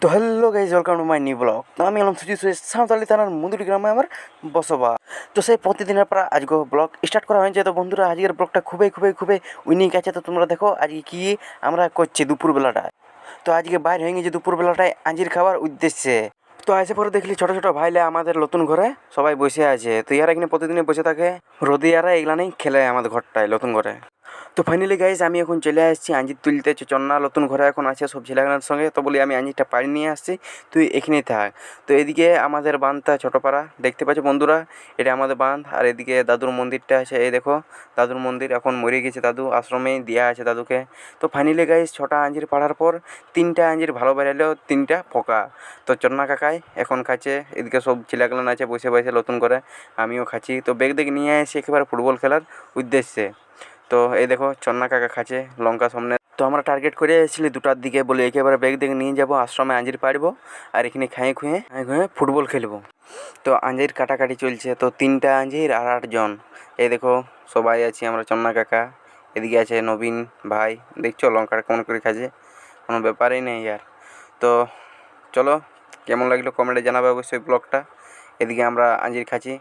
তো hello guys, welcome to my new blog. তো আমি এলাম সুজিত সাঁওতালি থানার মন্দুরি গ্রামে আমার বসবাস। তো সেই প্রতিদিনের পর আজকে ব্লগ স্টার্ট করা হয়েছে। তো বন্ধুরা, আজকের ব্লগটা খুবই উইনিক আছে। তো তোমরা দেখো আজকে কি আমরা করছি দুপুরবেলাটায়। তো আজকে বাইরে হয়ে গেছে দুপুরবেলাটায় আঞ্জির খাওয়ার উদ্দেশ্যে। তো আসে পরে দেখলি ছোটো ছোটো ভাইলে আমাদের নতুন ঘরে সবাই বসে আছে। তো ইয়ারা এখানে প্রতিদিনে বসে থাকে, রোদে ইয়ারা এগুলানেই খেলে আমাদের ঘরটায় নতুন ঘরে। তো ফাইনালি গাইজ, আমি এখন চলে আসছি আঞ্জির তুলতে। চন্না নতুন ঘরে এখন আছে সব ছেলেগুলোর সঙ্গে। তো বলি আমি আঞ্জিরটা পাড়ি নিয়ে আসছি, তুই এখানেই থাক। তো এদিকে আমাদের বাঁধটা ছোটোপাড়া দেখতে পাচ্ছ বন্ধুরা, এটা আমাদের বাঁধ। আর এদিকে দাদুর মন্দিরটা আছে, এই দেখো দাদুর মন্দির। এখন মরে গেছে দাদু, আশ্রমেই দেওয়া আছে দাদুকে। তো ফাইনালি গাইজ, 6টা আঞ্জির পাড়ার পর 3টা আঞ্জির ভালো বেরালেও 3টা ফোকা। তো চন্না কাকাই এখন খাচ্ছে, এদিকে সব ছেলেগুলো আছে বসে বসে নতুন করে, আমিও খাচ্ছি। তো ব্যাগ দেখে নিয়ে এসে একেবারে ফুটবল খেলার উদ্দেশ্যে। তো এই দেখো চন্না কাকা খাচ্ছে লঙ্কা সামনে। তো আমরা টার্গেট করে এসেছিলি 2টার দিকে, বলে একেবারে ব্যাগ দেখে নিয়ে যাবো আশ্রমে আঞ্জির পাড়বো, আর এখানে খুঁয়ে ফুটবল খেলবো। তো আঞ্জির কাটাকাটি চলছে। তো 3টা আঞ্জির আর 8 জন। এই দেখো সবাই আছি আমরা, চন্না কাকা, এদিকে আছে নবীন ভাই। দেখছো লঙ্কাটা কেমন করে খাচ্ছে, কোনো ব্যাপারই নেই আর। তো চলো, কেমন লাগলো কমেন্টে জানাবে অবশ্যই ব্লগটা। এদিকে আমরা আঞ্জির খাচ্ছি।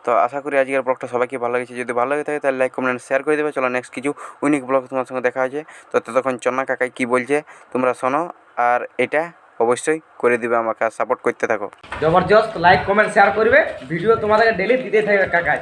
তো আশা করি আজকের ব্লগটা সবাইকে ভালো লেগেছে। যদি ভালো লেগে থাকে তাহলে লাইক কমেন্ট শেয়ার করে দেবে। চলো নেক্সট কিছু উইনিক ব্লগ তোমার সঙ্গে দেখা হয়েছে। তো ততক্ষণ চন্না কাকাই কী বলছে তোমরা শোনো, আর এটা অবশ্যই করে দিবে আমাকে, আর সাপোর্ট করতে থাকো। জবরদস্ত লাইক কমেন্ট শেয়ার করবে, ভিডিও তোমাদেরকে ডেলি দিতে থাকবে কাকাই।